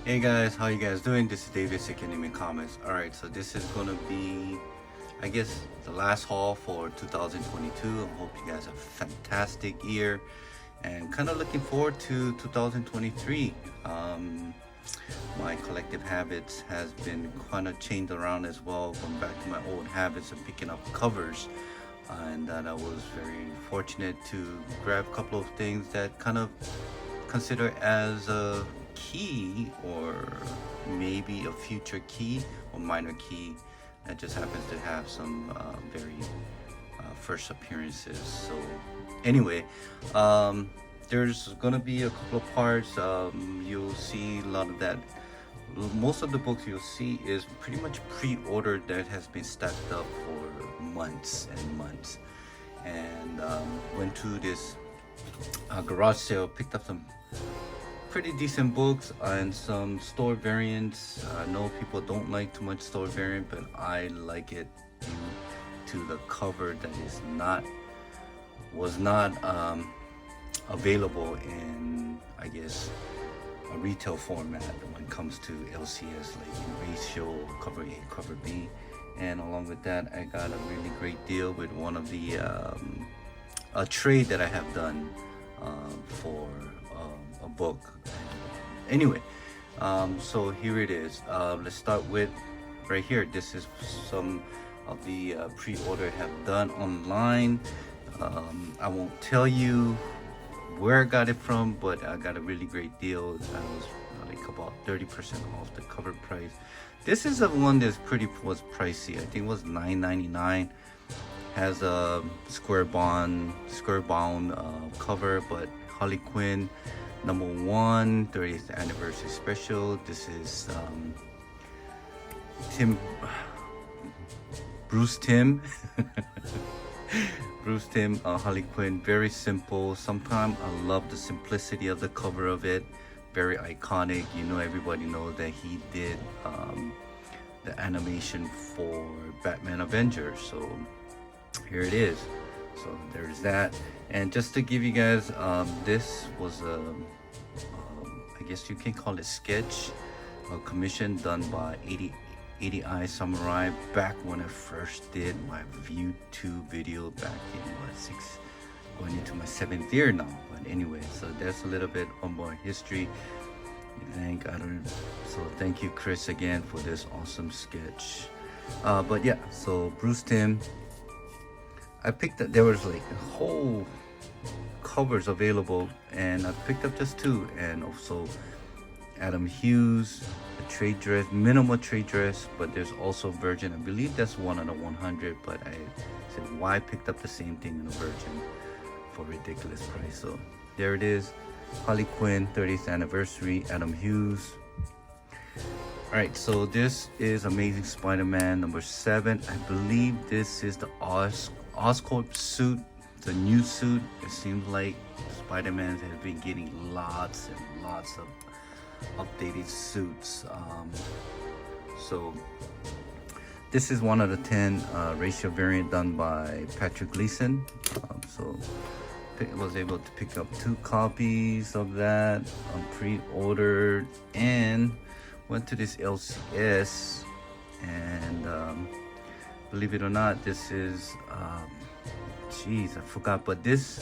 Hey guys, how you guys doing? This is David Anime Comments. Alright, so this is gonna be, I guess, the last haul for 2022. I hope you guys have a fantastic year and kind of looking forward to 2023. My collective habits has been kind of changed around as well, going back to my old habits of picking up covers. And that I was very fortunate to grab a couple of things that kind of consider as a key or maybe a future key or minor key that just happens to have some very first appearances. So anyway, there's gonna be a couple of parts. You'll see a lot of that. Most of the books you'll see is pretty much pre-ordered that has been stacked up for months and months. And went to this garage sale, picked up some pretty decent books and some store variants. I know people don't like too much store variant, but I like it due to the cover that was not available in, I guess, a retail format when it comes to LCS, like in ratio, cover A, cover B. And along with that, I got a really great deal with one of the a trade that I have done for a book. Anyway, so here it is. Let's start with right here. This is some of the pre-order I have done online. I won't tell you where I got it from, but I got a really great deal. I was like about 30% off the cover price. This is the one that's was pricey. I think it was $9.99. Has a square bound cover, but Harley Quinn #1 30th anniversary special. This is Bruce Timm Harley Quinn. Very simple. Sometimes I love the simplicity of the cover of it. Very iconic. You know, everybody knows that he did the animation for Batman Avengers. So here it is. So there's that. And just to give you guys, this was I guess you can call it sketch, a commission done by 80i Samurai back when I first did my YouTube video back in going into my 7th year now. But anyway, so there's a little bit of more history. So thank you, Chris, again for this awesome sketch. But yeah, so Bruce Timm. I picked up, there was like a whole covers available, and I picked up just 2. And also Adam Hughes, a trade dress, minimal trade dress, but there's also Virgin. I believe that's 1 out of 100, but I said why picked up the same thing in a Virgin for a ridiculous price. So there it is, Harley Quinn 30th anniversary, Adam Hughes. Alright, so this is Amazing Spider-Man #7. I believe this is the Oscorp suit, the new suit. It seems like Spider-Man has been getting lots and lots of updated suits. So this is 1 out of 10 ratio variant done by Patrick Gleason. So I was able to pick up 2 copies of that pre-ordered, and went to this LCS, and believe it or not, this is I forgot, but this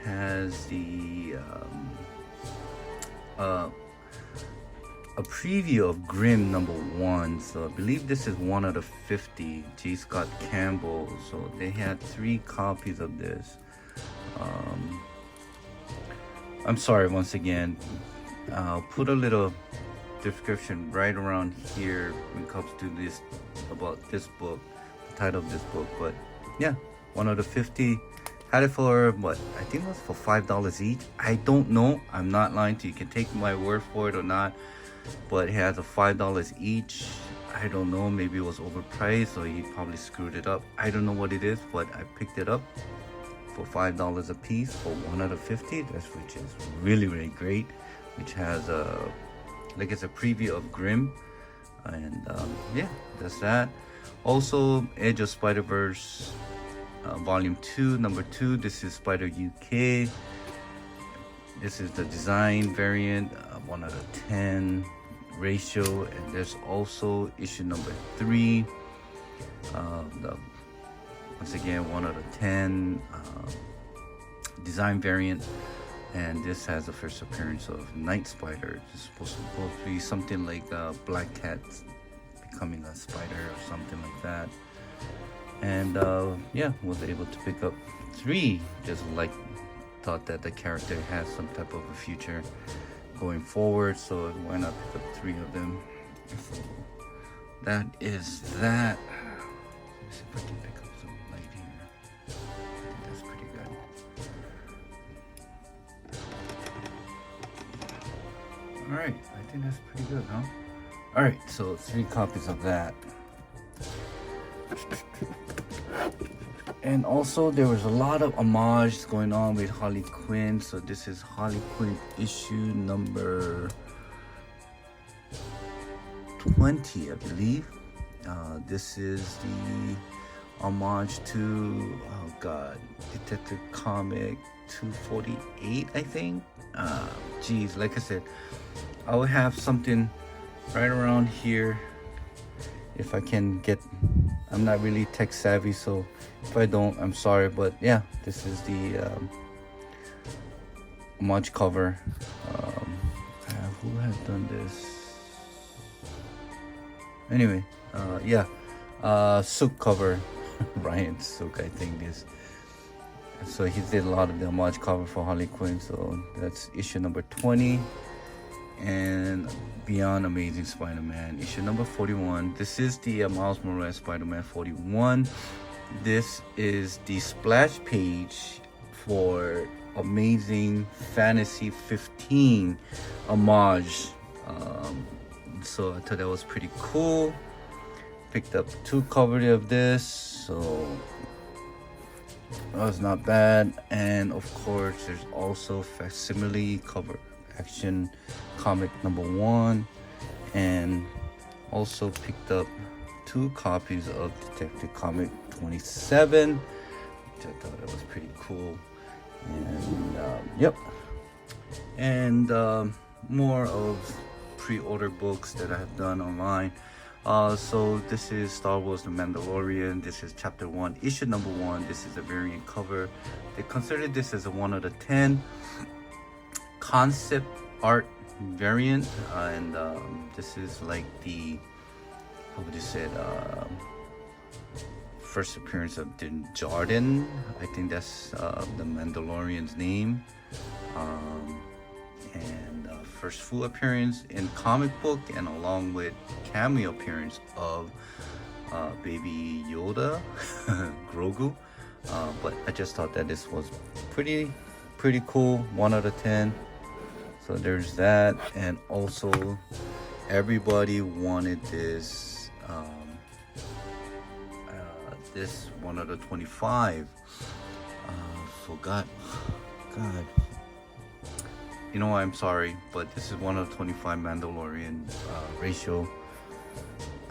has the a preview of Grimm #1. So I believe this is 1 out of 50. G. Scott Campbell. So they had 3 copies of this. I'm sorry once again. I'll put a little description right around here when it comes to this, about this book, the title of this book. But yeah, 1 out of 50. Had it for what? I think it was for $5 each. I don't know. I'm not lying to you. You can take my word for it or not. But it has a $5 each. I don't know. Maybe it was overpriced, or he probably screwed it up. I don't know what it is, but I picked it up for $5 a piece for 1 out of 50. Which is really, really great. Which has like it's a preview of Grimm, and yeah, that's that. Also, Edge of Spider-Verse Volume 2, number 2. This is Spider UK. This is the design variant. 1 out of 10 ratio, and there's also issue number 3. Once again, 1 out of 10 design variant, and this has the first appearance of Night Spider. It's supposed to be something like Black Cat becoming a spider or something like that. And yeah, was able to pick up 3. Just like thought that the character has some type of a future going forward, so why not pick up 3 of them? So that is that. Let me see if I can pick up some light here. I think that's pretty good. All right, I think that's pretty good, huh? All right, so 3 copies of that. And also there was a lot of homage going on with Harley Quinn. So this is Harley Quinn issue number 20, I believe. This is the homage to, oh god, Detective Comic 248, I think. Geez, like I said, I will have something right around here if I can get. I'm not really tech savvy, so if I don't, I'm sorry, but yeah, this is the homage cover. Who has done this? Anyway, yeah, Sook cover. Ryan Sook, I think this. So he did a lot of the homage cover for Harley Quinn. So that's issue number 20. And Beyond Amazing Spider-Man, issue number 41. This is the Miles Morales Spider-Man 41. This is the splash page for Amazing Fantasy 15 homage. So I thought that was pretty cool. Picked up 2 covers of this, so that was not bad. And of course, there's also facsimile cover Action Comic number 1, and also picked up 2 copies of Detective Comic 27, which I thought that was pretty cool. And yep, and more of pre-order books that I have done online. So this is Star Wars The Mandalorian. This is chapter 1, issue number 1. This is a variant cover. They considered this as a 1 out of 10 concept art variant, and this is like the, how would you say it, first appearance of Din Djarin. I think that's the Mandalorian's name, and first full appearance in comic book, and along with cameo appearance of Baby Yoda, Grogu. But I just thought that this was pretty cool. 1 out of 10. So there's that. And also everybody wanted this this 1 out of 25. God, you know what, I'm sorry, but this is 1 out of 25 Mandalorian ratio.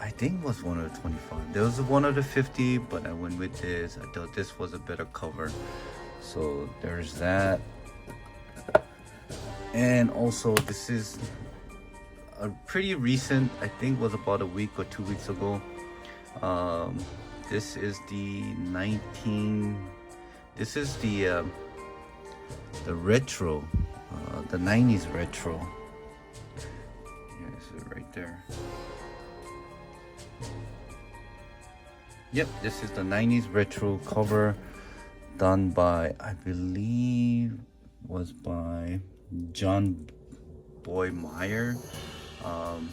I think it was 1 out of 25. There was a 1 out of 50, but I went with this. I thought this was a better cover. So there's that. And also, this is a pretty recent, I think was about a week or 2 weeks ago. This is the retro, the 90s retro. Here's it right there. Yep, this is the 90s retro cover done by, I believe, was by John Boy Meyer. I'm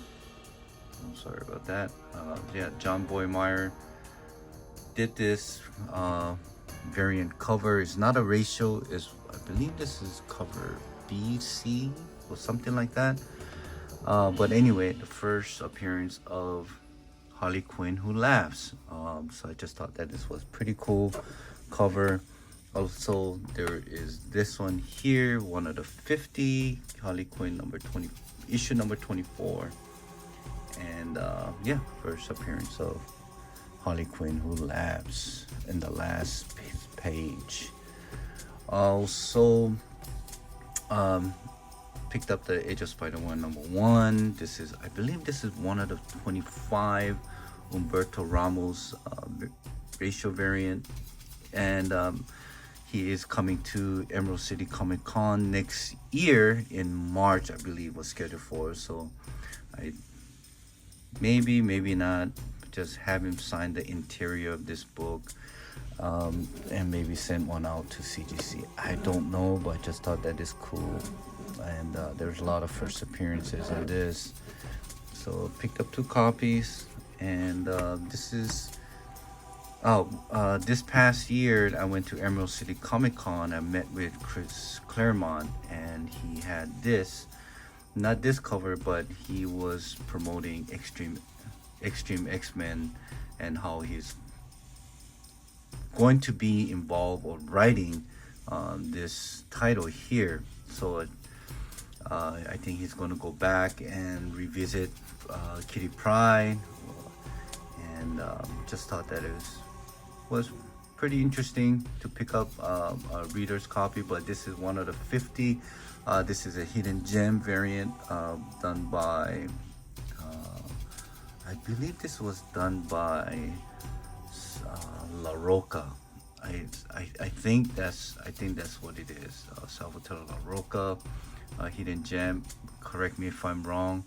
sorry about that. Yeah, John Boy Meyer did this variant cover. It's not a ratio. I believe this is cover BC or something like that. But anyway, the first appearance of Harley Quinn Who Laughs. So I just thought that this was pretty cool cover. Also, there is this one here, 1 out of 50, Harley Quinn number 20, issue number 24. And yeah, first appearance of Harley Quinn Who Laughs in the last page. Also, picked up the Age of Spider-Man #1. This is, I believe this is one of the 25 Humberto Ramos racial variant. And he is coming to Emerald City Comic Con next year in March, I believe was scheduled for. So I maybe not just have him sign the interior of this book, and maybe send one out to CGC. I don't know, but I just thought that is cool. And there's a lot of first appearances in this, so picked up 2 copies. And this is this past year I went to Emerald City Comic Con. I met with Chris Claremont, and he had this, not this cover, but he was promoting Extreme X-Men and how he's going to be involved or writing this title here. So I think he's going to go back and revisit Kitty Pryde, and just thought that it was pretty interesting to pick up a reader's copy. But this is one of the 50. This is a hidden gem variant done by I believe this was done by La Roca. I think that's what it is. Salvatore La Roca, hidden gem. Correct me if I'm wrong.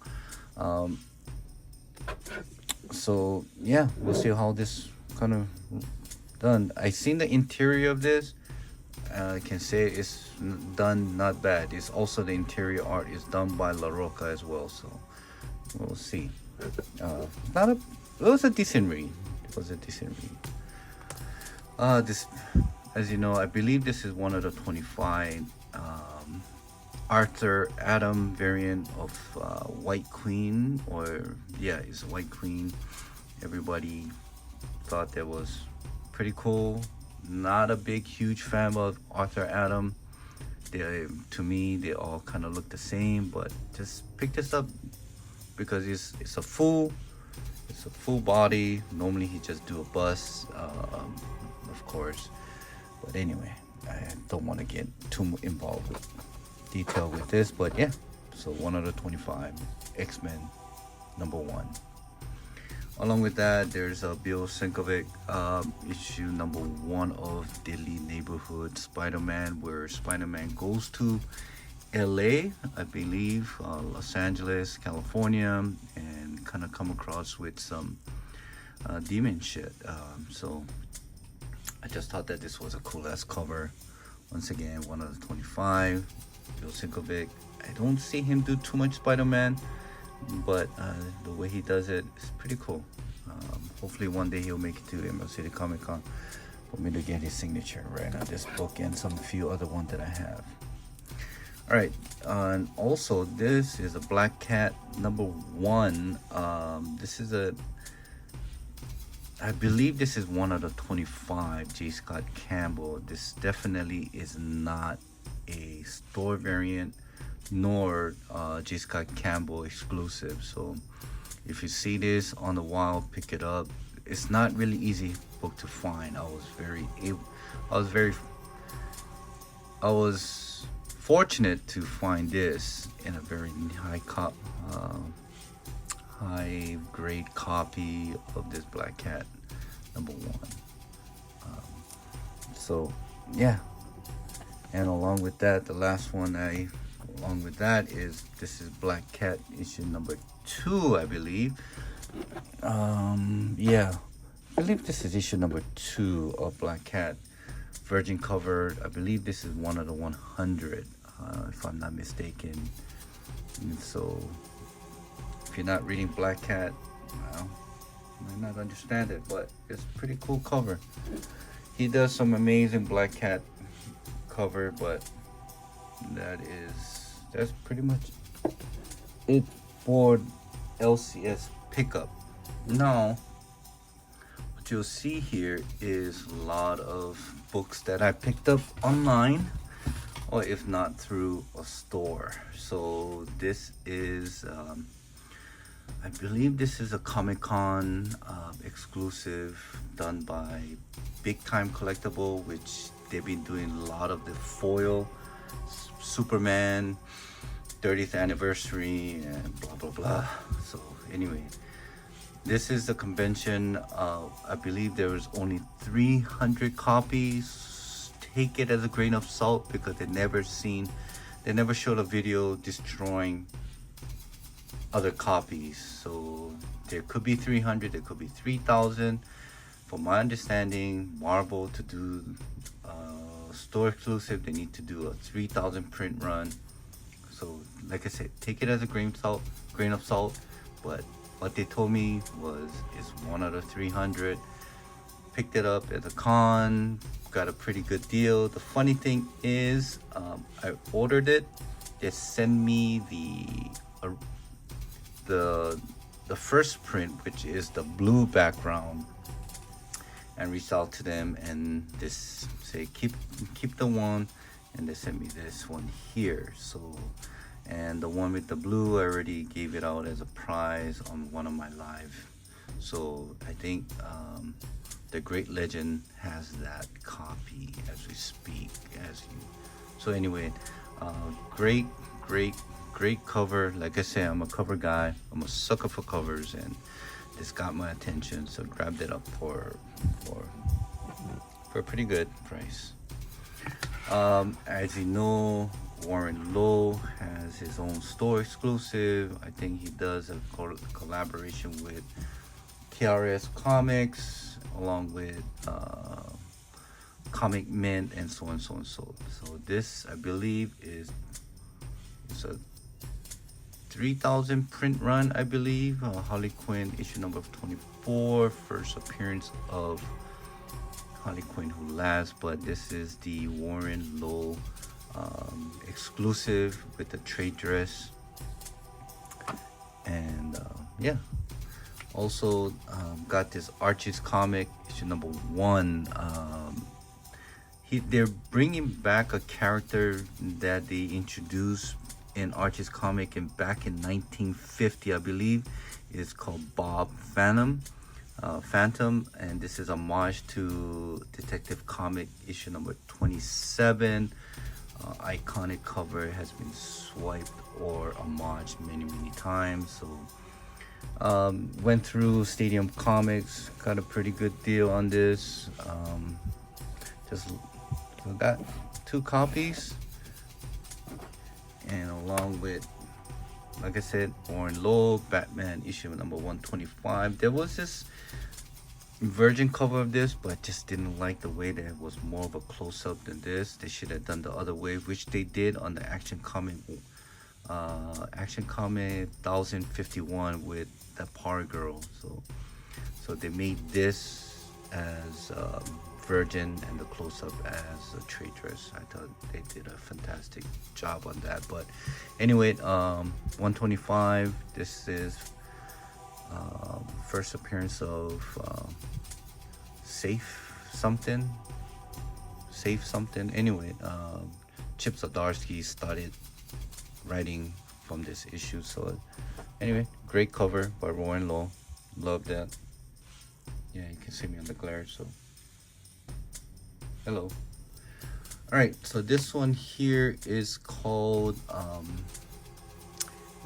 So yeah, we'll see how this kind of done. I seen the interior of this. I can say it's done not bad. It's also the interior art is done by La Roca as well. So we'll see. It was a decent read. This, as you know, I believe this is one of the 25 Arthur Adam variant of White Queen, or yeah, it's White Queen. Everybody thought that was pretty cool. Not a big, huge fan of Arthur Adam. To me, they all kind of look the same, but just pick this up because it's a full body. Normally he just do a bust, of course. But anyway, I don't want to get too involved with detail with this. But yeah, so one of the 25 X-Men #1. Along with that, there's a Bill Sienkiewicz issue #1 of Deadly Neighborhood Spider-Man, where Spider-Man goes to LA, I believe, Los Angeles, California, and kind of come across with some demon shit. So I just thought that this was a cool ass cover. Once again, one of the 25, Bill Sienkiewicz. I don't see him do too much Spider-Man, but the way he does it is pretty cool. Hopefully one day he'll make it to Emerald City Comic Con for me to get his signature right on this book and some few other ones that I have. All right, and also this is a Black Cat #1. This is I believe this is one of the 25 J. Scott Campbell. This definitely is not a store variant nor J. Scott Campbell exclusive. So if you see this on the wild, pick it up. It's not really easy book to find. I was fortunate to find this in a very high grade copy of this Black Cat #1. So yeah, and along with that, the last one along with that is this is Black Cat issue #2, I believe. Yeah, I believe this is issue #2 of Black Cat, virgin cover. I believe this is one of the 100, if I'm not mistaken. And so if you're not reading Black Cat, well, you might not understand it, but it's a pretty cool cover. He does some amazing Black Cat cover, but that's pretty much it for LCS pickup. Now, what you'll see here is a lot of books that I picked up online, or if not through a store. So this is I believe this is a Comic-Con exclusive done by Big Time Collectible, which they've been doing a lot of the foil Superman 30th anniversary and blah blah blah. So anyway, this is the convention. I believe there was only 300 copies. Take it as a grain of salt because they never showed a video destroying other copies. So there could be 300, there could be 3,000. From my understanding, Marvel to do store exclusive, they need to do a 3,000 print run. So like I said, take it as a grain of salt. But what they told me was it's 1 out of 300. Picked it up at the con, got a pretty good deal. The funny thing is, I ordered it. They sent me the first print, which is the blue background, and reached out to them and this say keep the one, and they sent me this one here. So, and the one with the blue, I already gave it out as a prize on one of my live. So I think the Great Legend has that copy as we speak. So anyway, great cover. Like I said, I'm a cover guy. I'm a sucker for covers, and this got my attention, so grabbed it up for a pretty good price. As you know, Warren Lowe has his own store exclusive. I think he does a collaboration with KRS Comics, along with Comic Mint, and so on. So this, I believe, is a 3,000 print run, I believe. Harley Quinn issue number 24, first appearance of Harley Quinn Who Laughs. But this is the Warren Lowe exclusive with the trade dress. And yeah, also got this Archie's comic issue number 1. They're bringing back a character that they introduced in Archie's comic back in 1950, I believe. It's called Bob Phantom, and this is a homage to Detective Comic issue number 27. Iconic cover, has been swiped or homaged many times. So went through Stadium Comics, got a pretty good deal on this. So got 2 copies, and along with, like I said, Warren Lowe, Batman issue number 125. There was this virgin cover of this, but I just didn't like the way that it was more of a close-up than this. They should have done the other way, which they did on the Action Comic 1051 with the Power Girl. So they made this as virgin and the close-up as a trade dress. I thought they did a fantastic job on that. But anyway, 125, this is first appearance of Safe something. Anyway, Chip Zdarsky started writing from this issue. So anyway, great cover by Warren Lowe. Love that. Yeah, you can see me on the glare, so hello. Alright, so this one here is called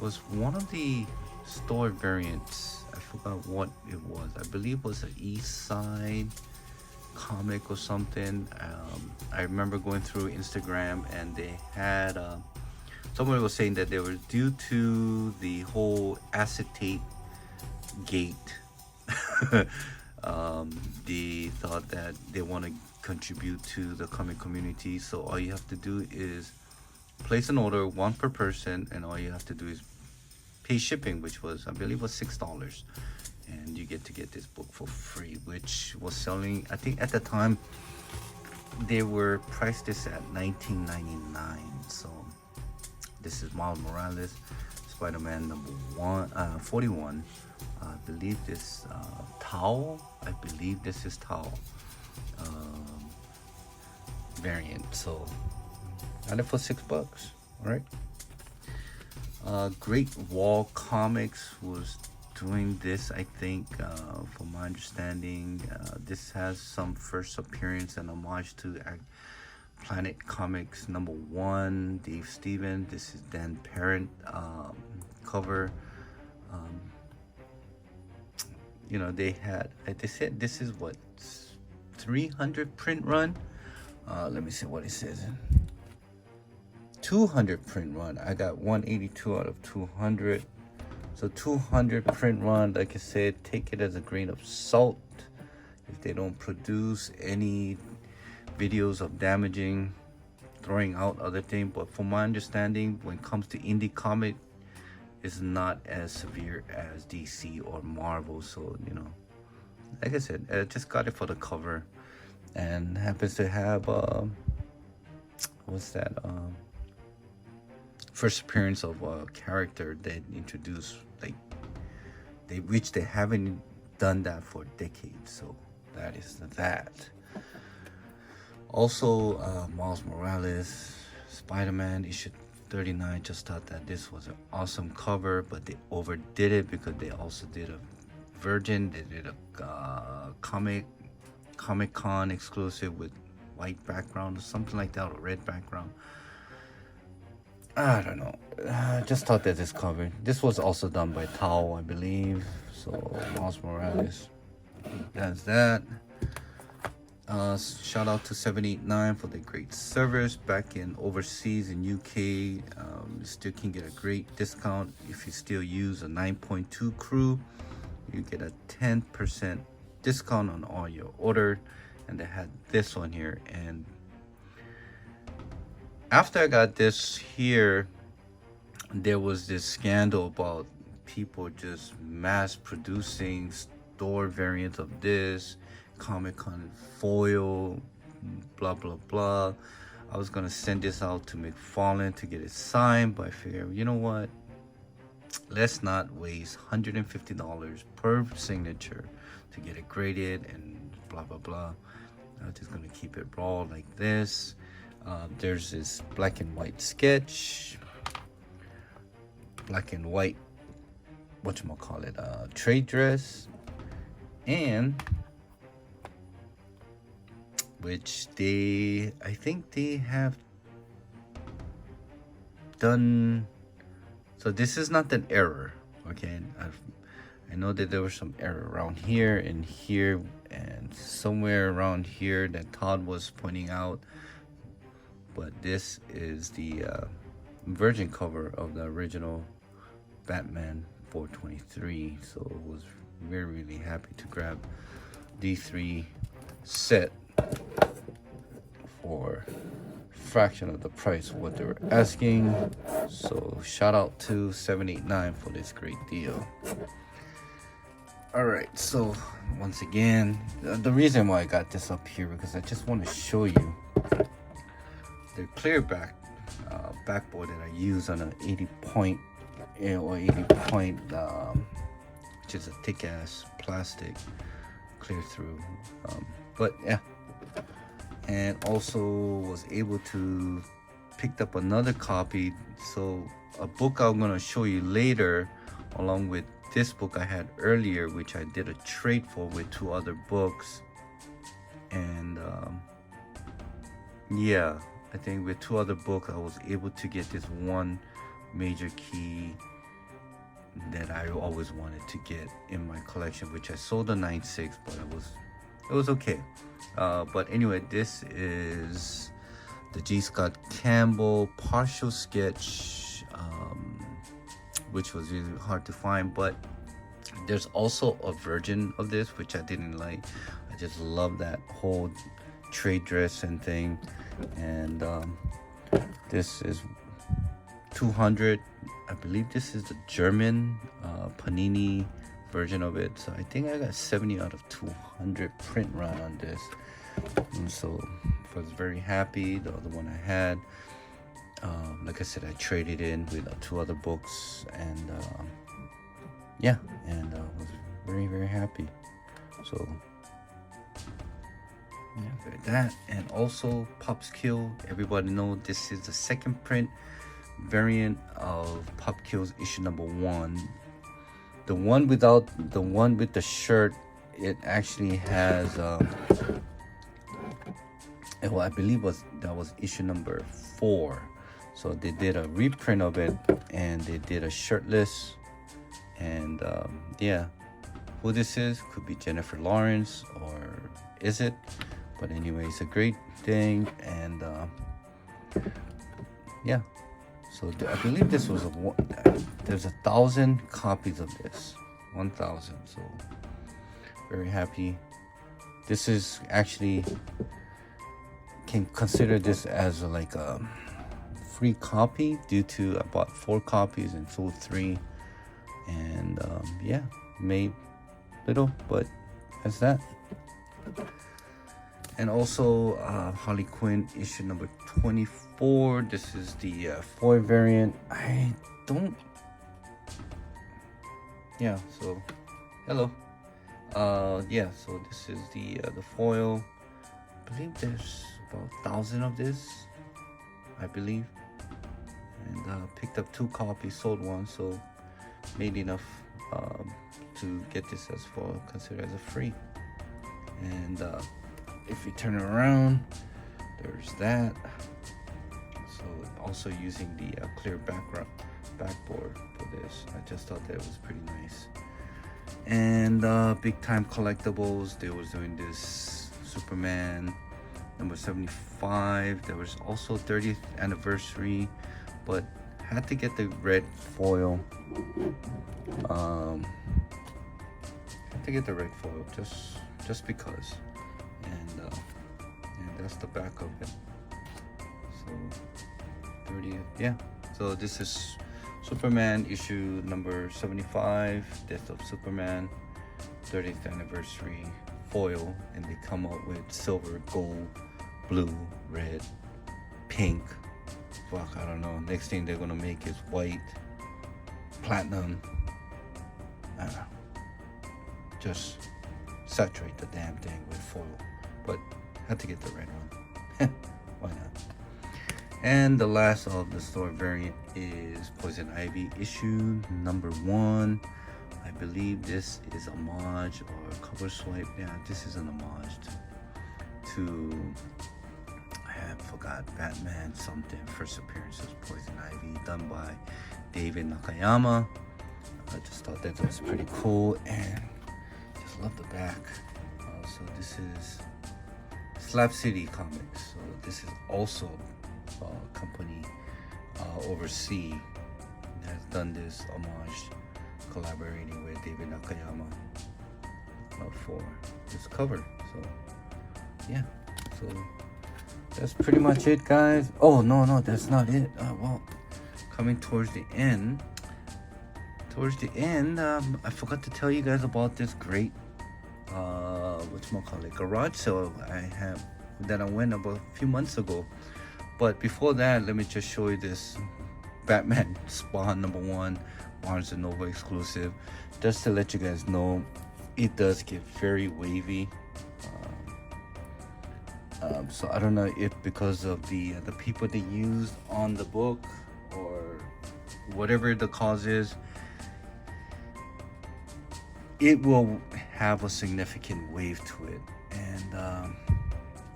was one of the store variants. I forgot what it was. I believe it was an East Side comic or something. I remember going through Instagram, and they had someone was saying that they were due to the whole acetate gate. They thought that they want to contribute to the comic community, so all you have to do is place an order, 1 per person, and all you have to do is pay shipping, which was, I believe, was $6, and you get to get this book for free, which was selling, I think at the time they were priced this at $19.99. So this is Miles Morales, Spider-Man number 41. I believe this towel. I believe this is towel variant. So got it for $6. All right. Great Wall Comics was doing this, I think, from my understanding. This has some first appearance and homage to Planet Comics #1, Dave Stevens. This is Dan Parent cover. You know, they said this is what, 300 print run. Let me see what it says. 200 print run. I got 182 out of 200. So 200 print run. Like I said, take it as a grain of salt. If they don't produce any videos of damaging, throwing out other things, but from my understanding, when it comes to indie comic, it's not as severe as DC or Marvel. So, you know, like I said, I just got it for the cover, and happens to have what's that, first appearance of a character that introduced, like, which they haven't done that for decades. So that is that. Also, Miles Morales, Spider-Man issue 39. Just thought that this was an awesome cover, but they overdid it because they also did a Virgin. They did a Comic-Con exclusive with white background or something like that, or red background. I don't know. Just thought that this cover. This was also done by Tao, I believe. So Miles Morales. That's that. Shout out to 789 for the great service back in overseas in UK. You still can get a great discount if you still use a 9.2 crew. You get a 10% discount on all your order. And they had this one here. And after I got this here, there was this scandal about people just mass producing store variants of this Comic-Con foil, blah blah blah. I was gonna send this out to McFarlane to get it signed, but I figured, you know what, let's not waste $150 per signature to get it graded and blah blah blah. I'm just gonna keep it raw like this. There's this black and white sketch, black and white, whatchamacallit, trade dress, and which I think they have done. So this is not an error, okay? I know that there was some error around here and here and somewhere around here that Todd was pointing out, but this is the Virgin cover of the original Batman 423. So I was really happy to grab D3 set for fraction of the price of what they were asking. So shout out to 789 for this great deal. All right, so once again, the reason why I got this up here, because I just want to show you the clear backboard that I use on an 80 point or 80 point, which is a thick ass plastic clear through, but yeah. And also was able to pick up another copy. So a book I'm gonna show you later, along with this book I had earlier, which I did a trade for with 2 other books. And yeah, I think with 2 other books I was able to get this one major key that I always wanted to get in my collection, which I sold the 9.6, but it was okay. But anyway, this is the G. Scott Campbell partial sketch, which was really hard to find, but there's also a version of this which I didn't like. I just love that whole trade dress and thing. And this is 200. I believe this is the German Panini version of it. So I think I got 70 out of 200 print run on this. And so I was very happy. The other one I had, like I said, I traded in with 2 other books, and yeah, and was very happy. So yeah, for that. And also Pop's Kill, everybody know this is the second print variant of Pop Kill's issue #1. The one with the shirt, it actually has well, I believe that was issue number 4. So they did a reprint of it, and they did a shirtless. And yeah, who this is could be Jennifer Lawrence, or is it? But anyway, it's a great thing. And yeah, so I believe this was there's 1,000 copies of this. 1,000. So very happy. This is actually, can consider this as like a free copy, due to I bought 4 copies and sold 3. And yeah, made little, but that's that. And also Harley Quinn issue number 24. This is the foil variant. Yeah, so hello. Yeah, so this is the foil. I believe there's about 1,000 of this, I believe. And picked up 2 copies, sold 1, so made enough to get this as for considered as a free. And if you turn it around, there's that. So also using the clear backboard for this. I just thought that was pretty nice. And Big Time Collectibles, they was doing this Superman number 75. There was also 30th anniversary, but had to get the red foil. Had to get the red foil just because. And that's the back of it. So 30th, yeah. So this is Superman issue number 75, Death of Superman, 30th anniversary foil, and they come out with silver, gold, blue, red, pink. Fuck, I don't know. Next thing they're gonna make is white, platinum. I don't know. Just saturate the damn thing with foil. But had to get the red one. Why not? And the last of the store variant is Poison Ivy issue number 1. I believe this is homage or cover swipe. Yeah, this is an homage to I forgot, Batman something. First appearance of Poison Ivy, done by David Nakayama. I just thought that was pretty cool, and just love the back. So this is Slab City Comics. So this is also a company overseas that has done this homage, collaborating with David Nakayama for this cover. So yeah, so that's pretty much it, guys. Oh no, that's not it. Well, coming towards the end, I forgot to tell you guys about this great whatchamacallit, garage sale I went about a few months ago. But before that, let me just show you this Batman Spawn number 1, Barnes & Noble exclusive. Just to let you guys know, it does get very wavy. So I don't know if because of the people they used on the book, or whatever the cause is, it will have a significant wave to it. And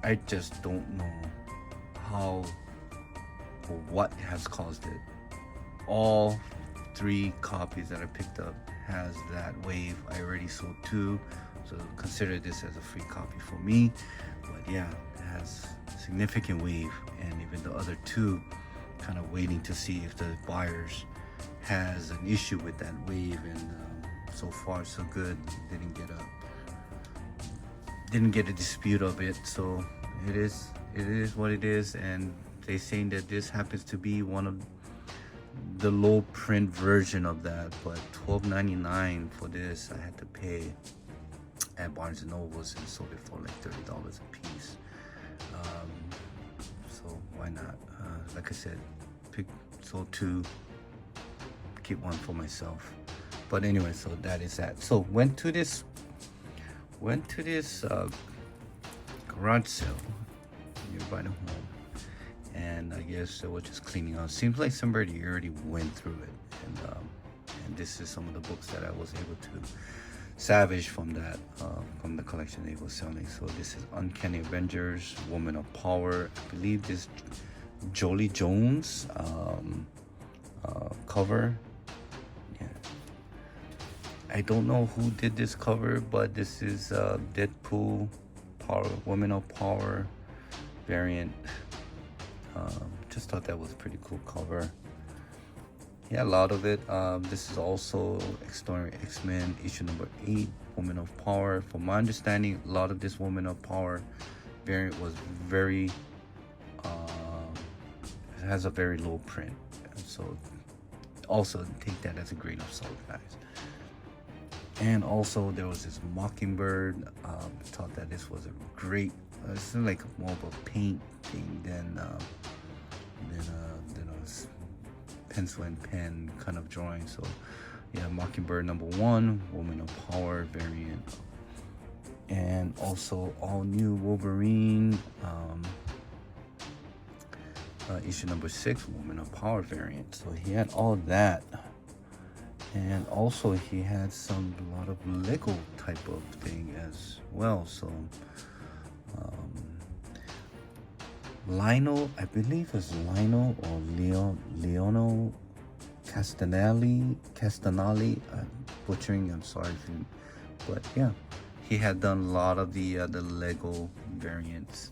I just don't know how or what has caused it. All 3 copies that I picked up has that wave. I already sold 2, so consider this as a free copy for me. But yeah, it has significant wave, and even the other 2, kind of waiting to see if the buyers has an issue with that wave. And so far so good. Didn't get a dispute of it. So it is what it is. And they saying that this happens to be one of the low print version of that, but $12.99 for this I had to pay at Barnes & Noble's, and sold it for like $30 a piece. So why not? Like I said, sold 2, keep 1 for myself. But anyway, so that is that. So went to this garage sale nearby the home, and I guess they were just cleaning out. Seems like somebody already went through it, and this is some of the books that I was able to Savage from that from the collection they were selling. So this is Uncanny Avengers, Woman of Power. I believe this Jolie Jones cover. Yeah, I don't know who did this cover, but this is Deadpool Power, Woman of Power variant. Just thought that was a pretty cool cover. Yeah, a lot of it. This is also Extraordinary X-Men issue number 8, Woman of Power. From my understanding, a lot of this Woman of Power variant was very, it has a very low print. So also take that as a grain of salt, guys. And also there was this Mockingbird. Thought that this was a great, this is like more of a paint thing than a pencil and pen kind of drawing. So yeah, Mockingbird number 1, Woman of Power variant, and also all new Wolverine issue number 6, Woman of Power variant. So he had all that, and also he had a lot of Lego type of thing as well. So Lionel, I believe it's Lionel or Leono Castanelli, butchering, I'm sorry if you, but yeah, he had done a lot of the Lego variants,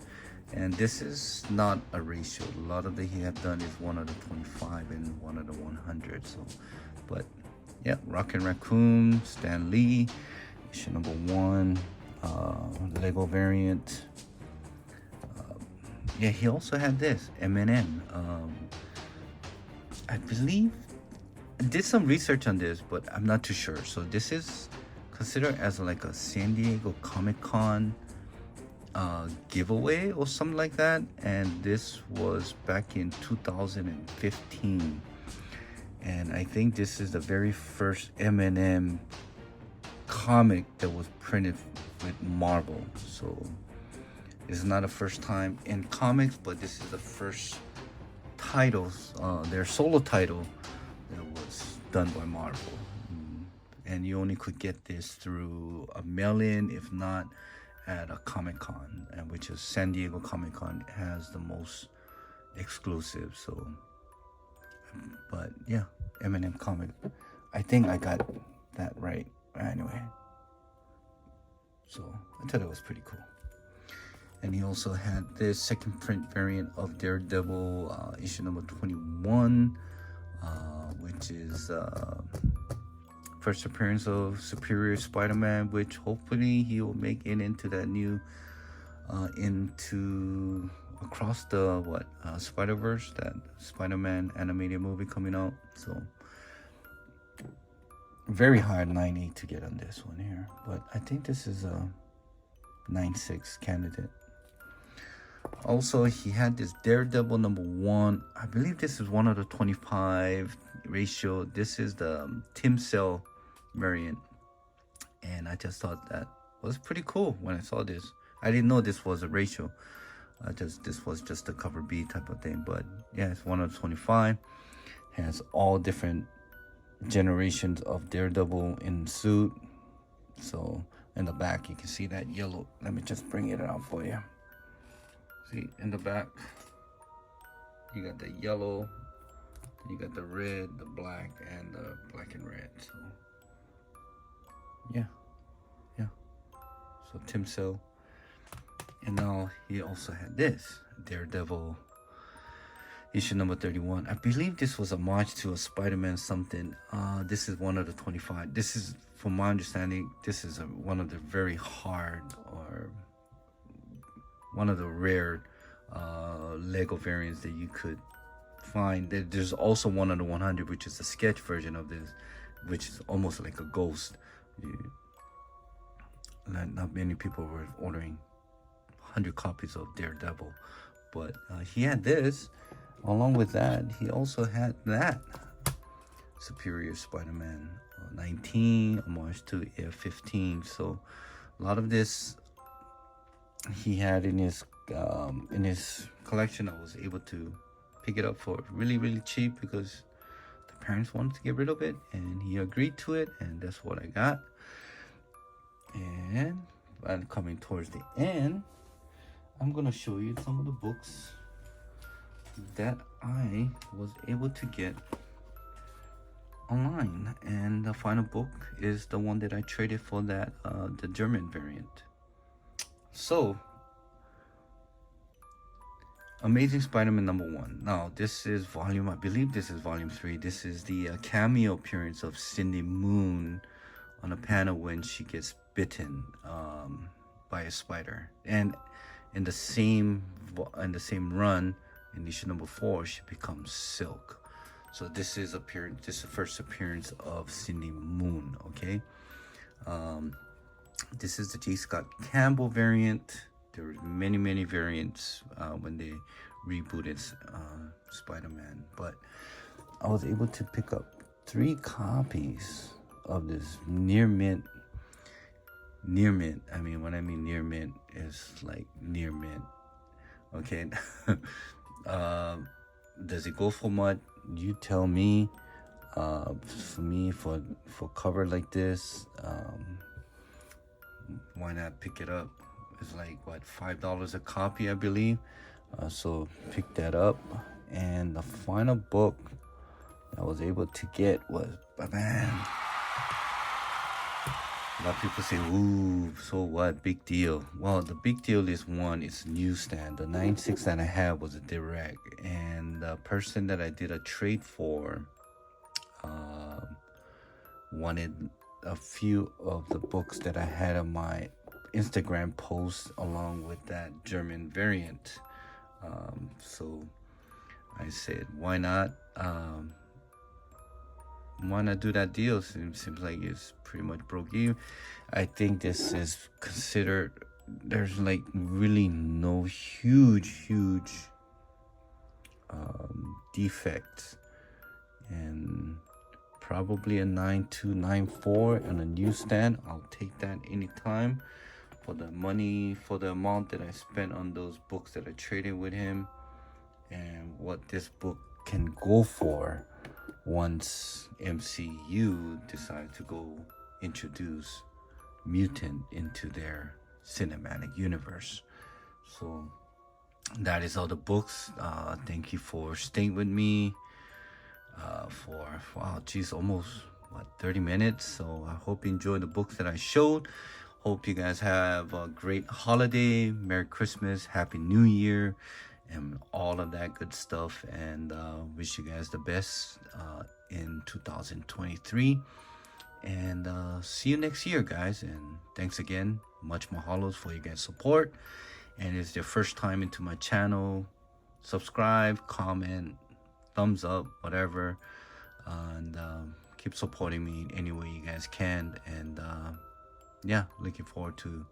and this is not a ratio. A lot of he had done is 1/25 and 1/100. So, but yeah, Rocket Raccoon, Stan Lee, issue number 1, Lego variant. Yeah, he also had this M&M. I believe I did some research on this, but I'm not too sure. So this is considered as like a San Diego Comic-Con giveaway or something like that, and this was back in 2015, and I think this is the very first M&M comic that was printed with Marvel. So it's not a first time in comics, but this is the first titles, their solo title that was done by Marvel. And you only could get this through a mail-in, if not at a Comic-Con, and which is San Diego Comic-Con has the most exclusive. So, but yeah, M&M comic. I think I got that right. Anyway, so I thought it was pretty cool. And he also had this second print variant of Daredevil, issue number 21, which is first appearance of Superior Spider-Man, which hopefully he will make it into that new, into Across the Spider-Verse, that Spider-Man animated movie coming out. So very hard 9.8 to get on this one here, but I think this is a 9.6 candidate. Also, he had this Daredevil number 1. I believe this is 1/25 ratio. This is the Tim Cell variant, and I just thought that was pretty cool when I saw this. I didn't know this was a ratio. This was just a cover B type of thing. But yeah, it's 1/25. Has all different generations of Daredevil in suit. So in the back, you can see that yellow. Let me just bring it out for you. See, in the back, you got the yellow, you got the red, the black, and the black and red. So, yeah. So Tim Cell. And now he also had this, Daredevil, issue number 31. I believe this was a homage to a Spider-Man something. This is 1/25. This is, from my understanding, this is one of the very hard, or one of the rare Lego variants that you could find. There's also 1/100, which is a sketch version of this, which is almost like a ghost. Not many people were ordering 100 copies of Daredevil, but he had this. Along with that, he also had that Superior Spider-Man 19, homage to Air 15. So a lot of this he had in his collection. I was able to pick it up for really cheap because the parents wanted to get rid of it, and he agreed to it, and that's what I got. And coming towards the end, I'm gonna show you some of the books that I was able to get online. And the final book is the one that I traded for that the German variant. So Amazing Spider-Man #1. Now this is volume, I believe this is volume 3. This is the cameo appearance of Cindy Moon on a panel when she gets bitten by a spider. And in the same run, in issue #4, she becomes Silk. So this is the first appearance of Cindy Moon. Okay, this is the J. Scott Campbell variant. There were many variants when they rebooted Spider-Man, but I was able to pick up 3 copies of this near mint. I mean, when I mean near mint, is like near mint. Okay. Does it go for much? You tell me. For me, for cover like this, why not pick it up? It's like what, $5 a copy, I believe. So pick that up. And the final book I was able to get was, man, a lot of people say, ooh, so what, big deal. Well, the big deal is, one, it's newsstand. The 9.6 that I have was a direct, and the person that I did a trade for wanted a few of the books that I had on my Instagram post along with that German variant. So I said, why not? Why not do that deal? Seems like it's pretty much broke even. I think this is considered, there's like really no huge defects, and probably a 9294 on a newsstand. I'll take that anytime. For the money, for the amount that I spent on those books that I traded with him, and what this book can go for once MCU decide to go introduce mutant into their cinematic universe. So that is all the books. Thank you for staying with me for, wow, geez, almost 30 minutes. So I hope you enjoyed the books that I showed. Hope you guys have a great holiday, Merry Christmas, Happy New Year, and all of that good stuff. And wish you guys the best in 2023. And see you next year, guys. And thanks again. Much mahalos for your guys' support. And if it's your first time into my channel, subscribe, comment, thumbs up, whatever. And keep supporting me in any way you guys can. And yeah, looking forward to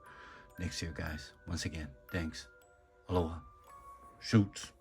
next year, guys. Once again, thanks. Aloha. Shoots.